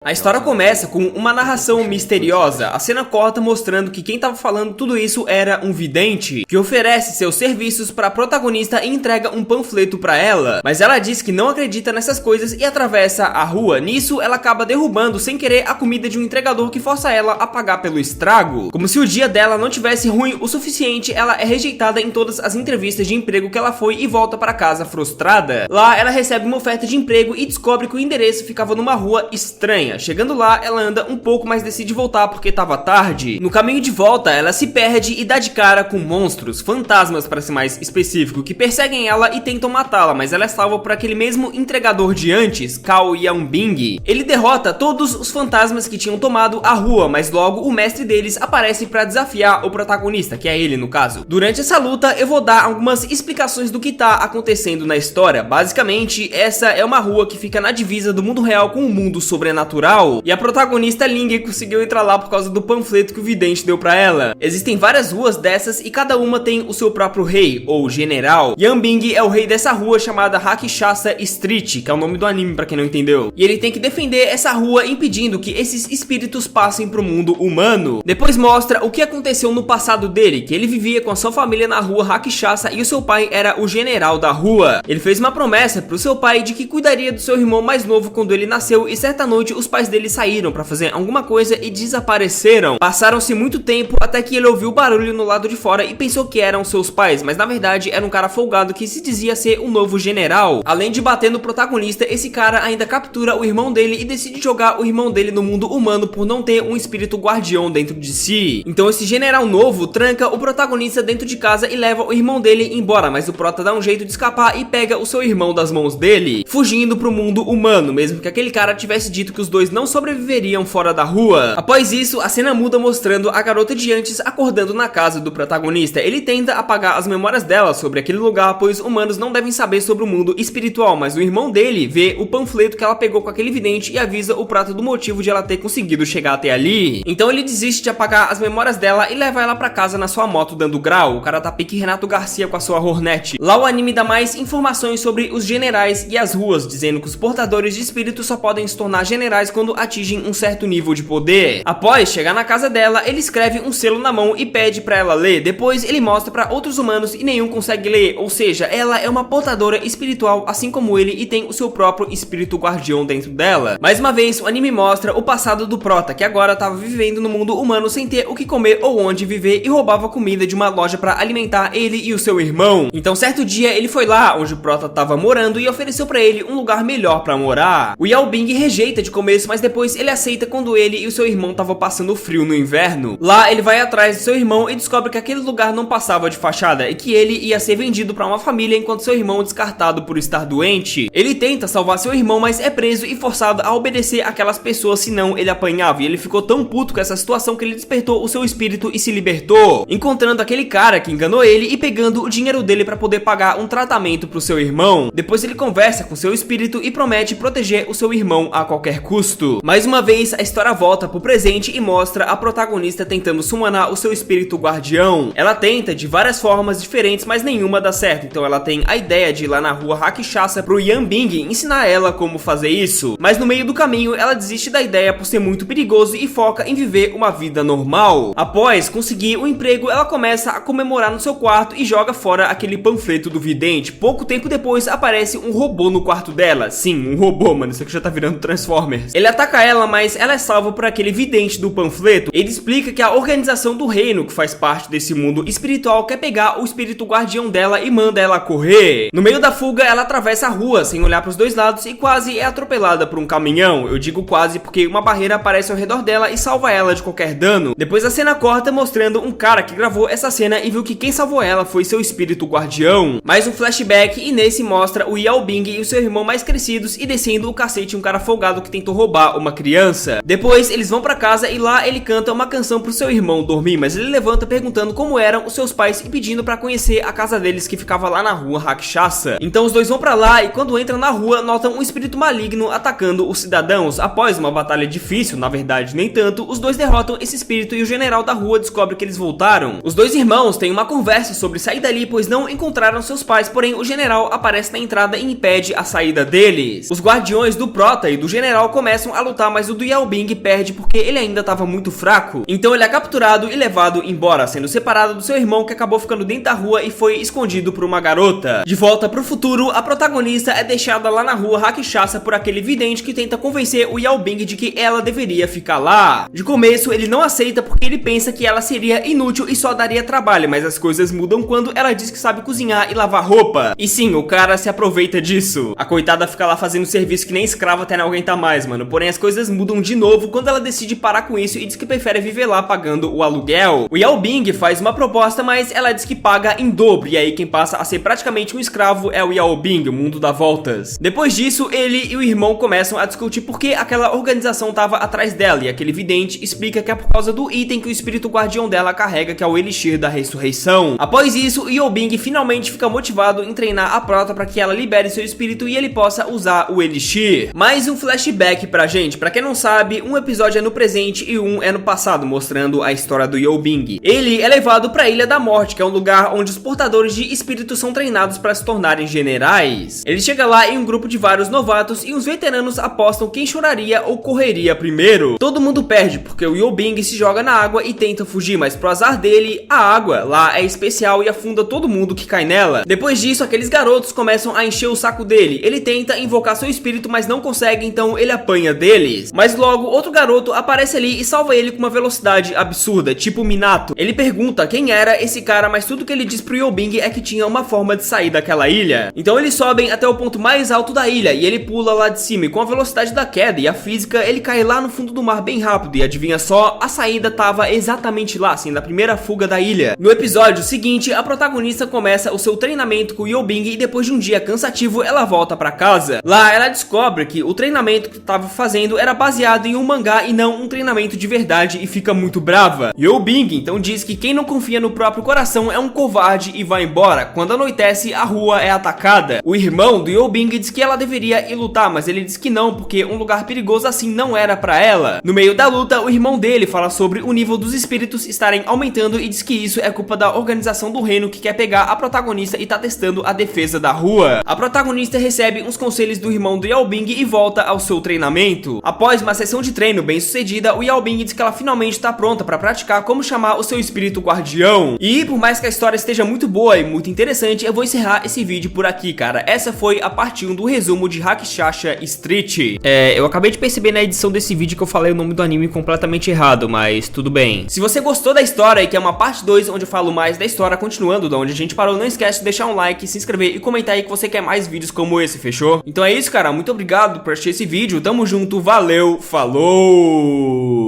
A história começa com uma narração misteriosa. A cena corta mostrando que quem estava falando tudo isso era um vidente, que oferece seus serviços para a protagonista e entrega um panfleto para ela. Mas ela diz que não acredita nessas coisas e atravessa a rua. Nisso, ela acaba derrubando sem querer a comida de um entregador que força ela a pagar pelo estrago. Como se o dia dela não tivesse ruim o suficiente, ela é rejeitada em todas as entrevistas de emprego que ela foi e volta para casa frustrada. Lá, ela recebe uma oferta de emprego e descobre que o endereço ficava numa rua estranha. Chegando lá, ela anda um pouco, mas decide voltar porque estava tarde. No caminho de volta, ela se perde e dá de cara com monstros, fantasmas para ser mais específico, que perseguem ela e tentam matá-la, mas ela é salva por aquele mesmo entregador de antes, Cao Yanbing. Ele derrota todos os fantasmas que tinham tomado a rua, mas logo o mestre deles aparece para desafiar o protagonista, que é ele no caso. Durante essa luta, eu vou dar algumas explicações do que tá acontecendo na história. Basicamente, essa é uma rua que fica na divisa do mundo real com o mundo sobrenatural, e a protagonista Ling conseguiu entrar lá por causa do panfleto que o vidente deu pra ela. Existem várias ruas dessas e cada uma tem o seu próprio rei, ou general. Yanbing é o rei dessa rua chamada Rakshasa Street, que é o nome do anime pra quem não entendeu. E ele tem que defender essa rua impedindo que esses espíritos passem pro mundo humano. Depois mostra o que aconteceu no passado dele, que ele vivia com a sua família na rua Rakshasa e o seu pai era o general da rua. Ele fez uma promessa pro seu pai de que cuidaria do seu irmão mais novo quando ele nasceu e certa noite os pais dele saíram pra fazer alguma coisa e desapareceram. Passaram-se muito tempo até que ele ouviu barulho no lado de fora e pensou que eram seus pais, mas na verdade era um cara folgado que se dizia ser um novo general. Além de bater no protagonista, esse cara ainda captura o irmão dele e decide jogar o irmão dele no mundo humano por não ter um espírito guardião dentro de si. Então esse general novo tranca o protagonista dentro de casa e leva o irmão dele embora, mas o prota dá um jeito de escapar e pega o seu irmão das mãos dele, fugindo pro mundo humano, mesmo que aquele cara tivesse dito que os dois não sobreviveriam fora da rua. Após isso, a cena muda mostrando a garota de antes acordando na casa do protagonista. Ele tenta apagar as memórias dela sobre aquele lugar, pois humanos não devem saber sobre o mundo espiritual, mas o irmão dele vê o panfleto que ela pegou com aquele vidente e avisa o prata do motivo de ela ter conseguido chegar até ali. Então ele desiste de apagar as memórias dela e leva ela pra casa na sua moto dando grau. O cara tá pique Renato Garcia com a sua Hornet. Lá o anime dá mais informações sobre os generais e as ruas, dizendo que os portadores de espírito só podem se tornar generais quando atingem um certo nível de poder. Após chegar na casa dela, ele escreve um selo na mão e pede pra ela ler. Depois ele mostra pra outros humanos e nenhum consegue ler, ou seja, ela é uma portadora espiritual assim como ele e tem o seu próprio espírito guardião dentro dela. Mais uma vez, o anime mostra o passado do prota, que agora tava vivendo no mundo humano sem ter o que comer ou onde viver e roubava comida de uma loja pra alimentar ele e o seu irmão. Então certo dia ele foi lá onde o prota tava morando e ofereceu pra ele um lugar melhor pra morar. O Yanbing rejeita de começo, mas depois ele aceita quando ele e o seu irmão estavam passando frio no inverno. Lá ele vai atrás do seu irmão e descobre que aquele lugar não passava de fachada e que ele ia ser vendido para uma família enquanto seu irmão é descartado por estar doente. Ele tenta salvar seu irmão, mas é preso e forçado a obedecer aquelas pessoas, senão ele apanhava, e ele ficou tão puto com essa situação que ele despertou o seu espírito e se libertou, encontrando aquele cara que enganou ele e pegando o dinheiro dele para poder pagar um tratamento pro seu irmão. Depois ele conversa com seu espírito e promete proteger o seu irmão a qualquer custo. Mais uma vez, a história volta pro presente e mostra a protagonista tentando summonar o seu espírito guardião. Ela tenta de várias formas diferentes, mas nenhuma dá certo. Então ela tem a ideia de ir lá na rua Rakshasa pro Yanbing ensinar ela como fazer isso. Mas no meio do caminho, ela desiste da ideia por ser muito perigoso e foca em viver uma vida normal. Após conseguir o emprego, ela começa a comemorar no seu quarto e joga fora aquele panfleto do vidente. Pouco tempo depois, aparece um robô no quarto dela. Sim, um robô, mano. Isso aqui já tá virando Transformers. Ele ataca ela, mas ela é salva por aquele vidente do panfleto. Ele explica que a organização do reino, que faz parte desse mundo espiritual, quer pegar o espírito guardião dela e manda ela correr. No meio da fuga, ela atravessa a rua sem olhar para os dois lados e quase é atropelada por um caminhão. Eu digo quase porque uma barreira aparece ao redor dela e salva ela de qualquer dano. Depois a cena corta mostrando um cara que gravou essa cena e viu que quem salvou ela foi seu espírito guardião. Mais um flashback e nesse mostra o Yanbing e o seu irmão mais crescidos e descendo o cacete um cara folgado que tentou roubar uma criança. Depois eles vão pra casa e lá ele canta uma canção pro seu irmão dormir, mas ele levanta perguntando como eram os seus pais e pedindo pra conhecer a casa deles que ficava lá na rua Rakshasa. Então os dois vão pra lá e quando entram na rua notam um espírito maligno atacando os cidadãos. Após uma batalha difícil, na verdade nem tanto, os dois derrotam esse espírito e o general da rua descobre que eles voltaram. Os dois irmãos têm uma conversa sobre sair dali, pois não encontraram seus pais, porém o general aparece na entrada e impede a saída deles. Os guardiões do prota e do general começam começam a lutar, mas o do Yao Bing perde porque ele ainda estava muito fraco. Então ele é capturado e levado embora, sendo separado do seu irmão, que acabou ficando dentro da rua e foi escondido por uma garota. De volta pro futuro, a protagonista é deixada lá na rua Rakshasa por aquele vidente que tenta convencer o Yao Bing de que ela deveria ficar lá. De começo ele não aceita porque ele pensa que ela seria inútil e só daria trabalho, mas as coisas mudam quando ela diz que sabe cozinhar e lavar roupa. E sim, o cara se aproveita disso. A coitada fica lá fazendo serviço que nem escrava até não aguentar mais, mano. Porém as coisas mudam de novo quando ela decide parar com isso e diz que prefere viver lá pagando o aluguel. O Yao Bing faz uma proposta, mas ela diz que paga em dobro, e aí quem passa a ser praticamente um escravo é o Yao Bing, o mundo dá voltas. Depois disso, ele e o irmão começam a discutir por que aquela organização estava atrás dela, e aquele vidente explica que é por causa do item que o espírito guardião dela carrega, que é o Elixir da Ressurreição. Após isso, o Yao Bing finalmente fica motivado em treinar a Prota para que ela libere seu espírito e ele possa usar o Elixir. Mais um flashback pra gente. Pra quem não sabe, um episódio é no presente e um é no passado, mostrando a história do Yao Bing. Ele é levado pra Ilha da Morte, que é um lugar onde os portadores de espíritos são treinados para se tornarem generais. Ele chega lá em um grupo de vários novatos e os veteranos apostam quem choraria ou correria primeiro. Todo mundo perde porque o Yao Bing se joga na água e tenta fugir, mas pro azar dele, a água lá é especial e afunda todo mundo que cai nela. Depois disso, aqueles garotos começam a encher o saco dele. Ele tenta invocar seu espírito, mas não consegue, então ele apanha deles. Mas logo, outro garoto aparece ali e salva ele com uma velocidade absurda, tipo Minato. Ele pergunta quem era esse cara, mas tudo que ele diz pro Yao Bing é que tinha uma forma de sair daquela ilha. Então eles sobem até o ponto mais alto da ilha e ele pula lá de cima, e com a velocidade da queda e a física, ele cai lá no fundo do mar bem rápido. E adivinha só, a saída tava exatamente lá, assim, na primeira fuga da ilha. No episódio seguinte, a protagonista começa o seu treinamento com o Yao Bing e depois de um dia cansativo, ela volta pra casa. Lá ela descobre que o treinamento que tava fazendo era baseado em um mangá e não um treinamento de verdade, e fica muito brava. Yao Bing então diz que quem não confia no próprio coração é um covarde e vai embora. Quando anoitece, a rua é atacada. O irmão do Yao Bing diz que ela deveria ir lutar, mas ele diz que não, porque um lugar perigoso assim não era pra ela. No meio da luta, o irmão dele fala sobre o nível dos espíritos estarem aumentando e diz que isso é culpa da organização do reino que quer pegar a protagonista e tá testando a defesa da rua. A protagonista recebe uns conselhos do irmão do Yao Bing e volta ao seu treinamento. Após uma sessão de treino bem sucedida, o Yao Bing diz que ela finalmente está pronta para praticar como chamar o seu espírito guardião. E por mais que a história esteja muito boa e muito interessante, eu vou encerrar esse vídeo por aqui, cara. Essa foi a parte 1 do resumo de Rakshasa Street. Eu acabei de perceber na edição desse vídeo que eu falei o nome do anime completamente errado, mas tudo bem. Se você gostou da história e quer uma parte 2 onde eu falo mais da história, continuando da onde a gente parou, não esquece de deixar um like, se inscrever e comentar aí que você quer mais vídeos como esse, fechou? Então é isso, cara. Muito obrigado por assistir esse vídeo. Tamo junto, valeu, falou!